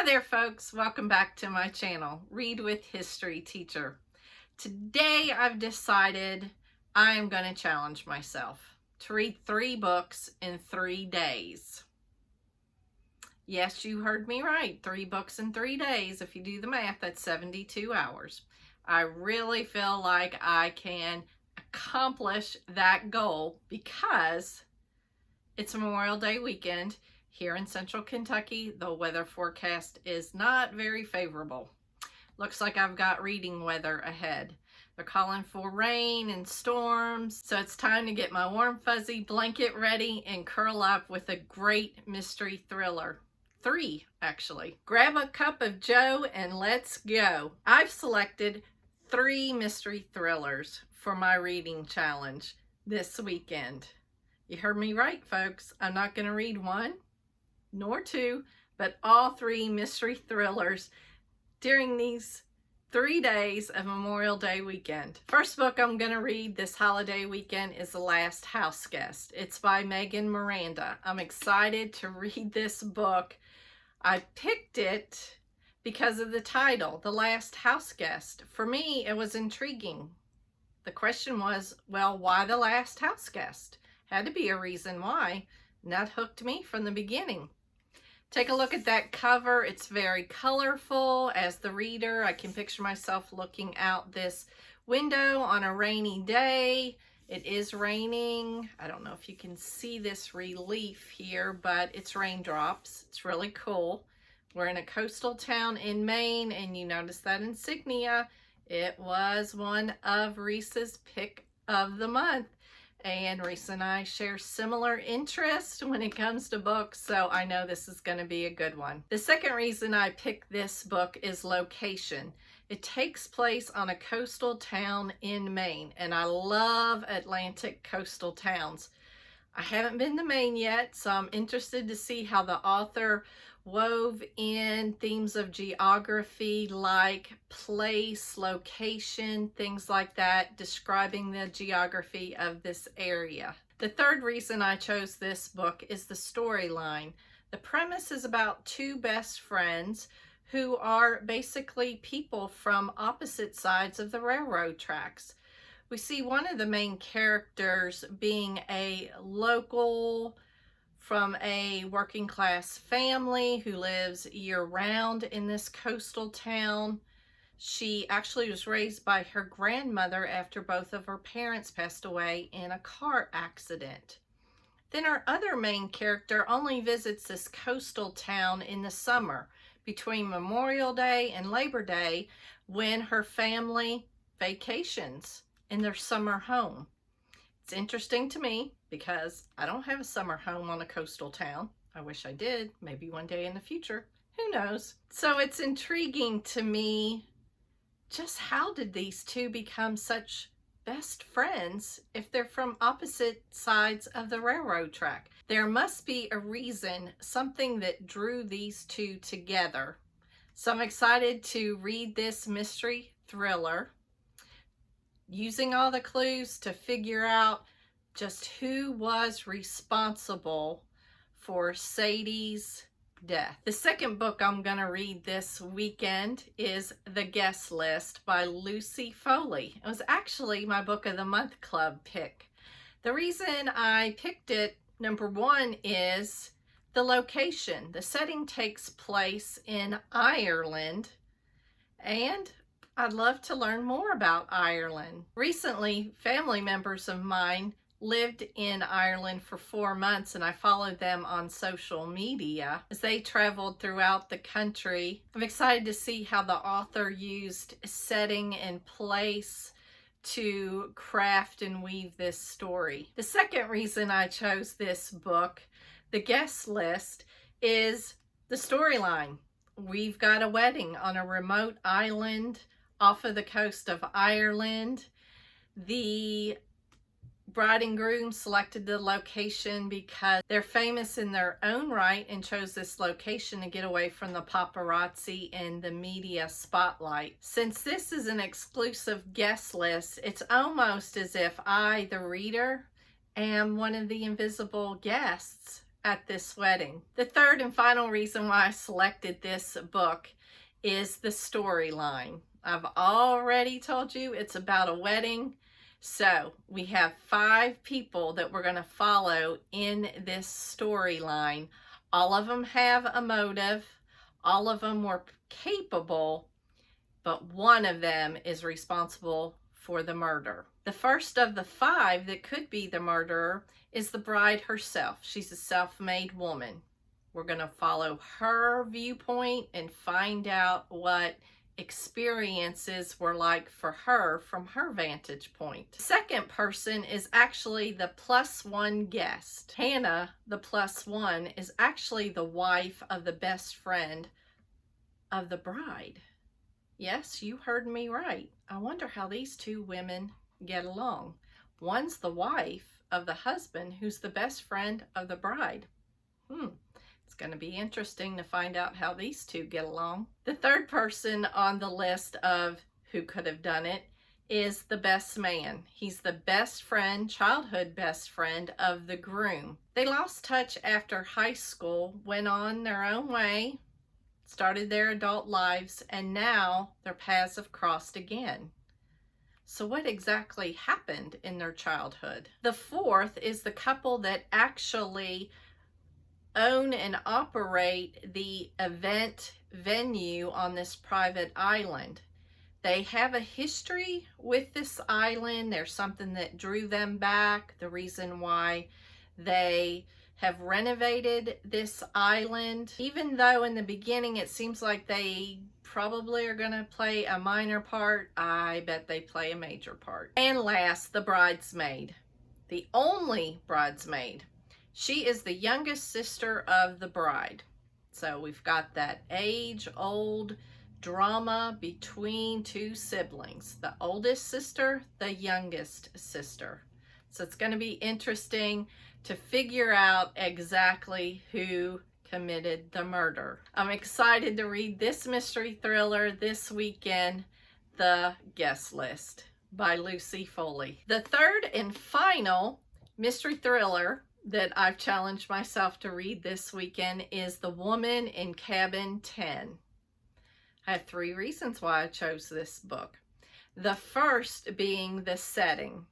Hi there folks, welcome back to my channel, Read with History Teacher. Today I've decided I am going to challenge myself to read 3 books in 3 days. Yes, you heard me right, 3 books in 3 days. If you do the math, that's 72 hours. I really feel like I can accomplish that goal because it's Memorial Day weekend. Here in central Kentucky, the weather forecast is not very favorable. Looks like I've got reading weather ahead. They're calling for rain and storms, so it's time to get my warm fuzzy blanket ready and curl up with a great mystery thriller. 3, actually. Grab a cup of joe and let's go. I've selected 3 mystery thrillers for my reading challenge this weekend. You heard me right, folks. I'm not going to read 1 nor 2, but all 3 mystery thrillers during these 3 days of Memorial Day weekend. First book I'm going to read this holiday weekend is The Last House Guest. It's by Megan Miranda. I'm excited to read this book. I picked it because of the title, The Last House Guest. For me, it was intriguing. The question was, well, why The Last House Guest? Had to be a reason why, and that hooked me from the beginning. Take a look at that cover. It's very colorful. As the reader, I can picture myself looking out this window on a rainy day. It is raining. I don't know if you can see this relief here, but it's raindrops. It's really cool. We're in a coastal town in Maine, and you notice that insignia. It was one of Reese's pick of the month. And Reese and I share similar interests when it comes to books, so I know this is going to be a good one. The second reason I picked this book is location. It takes place on a coastal town in Maine, and I love Atlantic coastal towns. I haven't been to Maine yet, so I'm interested to see how the author wove in themes of geography like place, location, things like that, describing the geography of this area. The third reason I chose this book is the storyline. The premise is about 2 best friends who are basically people from opposite sides of the railroad tracks. We see one of the main characters being a local from a working class family who lives year-round in this coastal town. She actually was raised by her grandmother after both of her parents passed away in a car accident. Then our other main character only visits this coastal town in the summer between Memorial Day and Labor Day when her family vacations in their summer home. It's interesting to me because I don't have a summer home on a coastal town. I wish I did, maybe one day in the future. Who knows? So it's intriguing to me, just how did these 2 become such best friends if they're from opposite sides of the railroad track? There must be a reason, something that drew these 2 together. So I'm excited to read this mystery thriller, using all the clues to figure out just who was responsible for Sadie's death. The second book I'm going to read this weekend is The Guest List by Lucy Foley. It was actually my Book of the Month Club pick. The reason I picked it, number 1, is the location. The setting takes place in Ireland, and I'd love to learn more about Ireland. Recently, family members of mine lived in Ireland for 4 months, and I followed them on social media as they traveled throughout the country. I'm excited to see how the author used setting and place to craft and weave this story. The second reason I chose this book, The Guest List, is the storyline. We've got a wedding on a remote island off of the coast of Ireland. The bride and groom selected the location because they're famous in their own right and chose this location to get away from the paparazzi and the media spotlight. Since this is an exclusive guest list, it's almost as if I, the reader, am one of the invisible guests at this wedding. The third and final reason why I selected this book is the storyline. I've already told you it's about a wedding. So we have 5 people that we're going to follow in this storyline. All of them have a motive. All of them were capable, but one of them is responsible for the murder. The first of the 5 that could be the murderer is the bride herself. She's a self-made woman. We're going to follow her viewpoint and find out what experiences were like for her from her vantage point. The second person is actually the +1 guest. Hannah, the +1, is actually the wife of the best friend of the bride. Yes, you heard me right. I wonder how these 2 women get along. One's the wife of the husband who's the best friend of the bride. It's going to be interesting to find out how these 2 get along. The third person on the list of who could have done it is the best man. He's the best friend, childhood best friend of the groom. They lost touch after high school, went on their own way, started their adult lives, and now their paths have crossed again. So what exactly happened in their childhood? The fourth is the couple that actually own and operate the event venue on this private island. They have a history with this island. There's something that drew them back. The reason why they have renovated this island, even though in the beginning it seems like they probably are going to play a minor part, I bet they play a major part. And last, the bridesmaid. The only bridesmaid. She is the youngest sister of the bride. So we've got that age-old drama between 2 siblings. The oldest sister, the youngest sister. So it's going to be interesting to figure out exactly who committed the murder. I'm excited to read this mystery thriller this weekend, The Guest List by Lucy Foley. The third and final mystery thriller that I've challenged myself to read this weekend is The Woman in Cabin 10. I have 3 reasons why I chose this book. The first being the setting.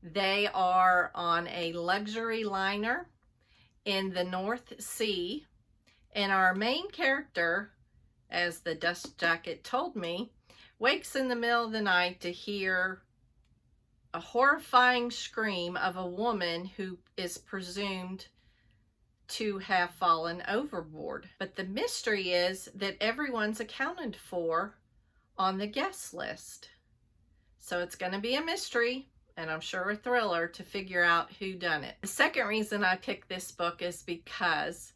They are on a luxury liner in the North Sea, and our main character, as the dust jacket told me, wakes in the middle of the night to hear a horrifying scream of a woman who is presumed to have fallen overboard. But the mystery is that everyone's accounted for on the guest list. So it's going to be a mystery, and I'm sure a thriller, to figure out who done it. The second reason I picked this book is because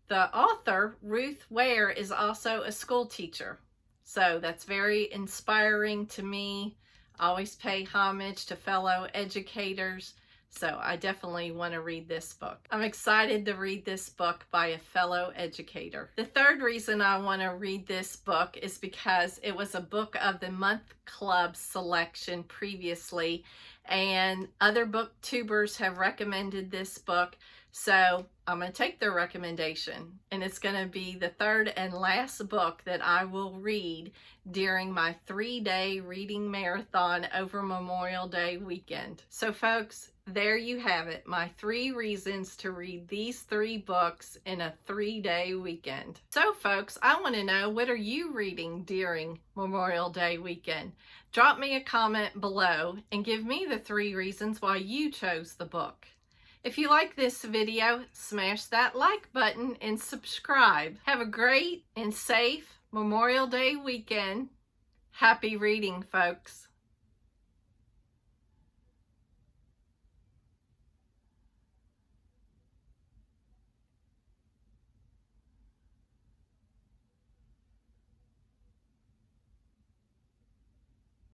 the author, Ruth Ware, is also a school teacher. So that's very inspiring to me. I always pay homage to fellow educators. So I definitely want to read this book. I'm excited to read this book by a fellow educator. The third reason I want to read this book is because it was a book of the month club selection previously, and other booktubers have recommended this book. So I'm going to take their recommendation, and it's going to be the third and last book that I will read during my 3-day reading marathon over Memorial Day weekend. So folks, there you have it, my 3 reasons to read these 3 books in a 3-day weekend. So folks, I want to know, what are you reading during Memorial Day weekend? Drop me a comment below and give me the 3 reasons why you chose the book. If you like this video, smash that like button and subscribe. Have a great and safe Memorial Day weekend. Happy reading, folks.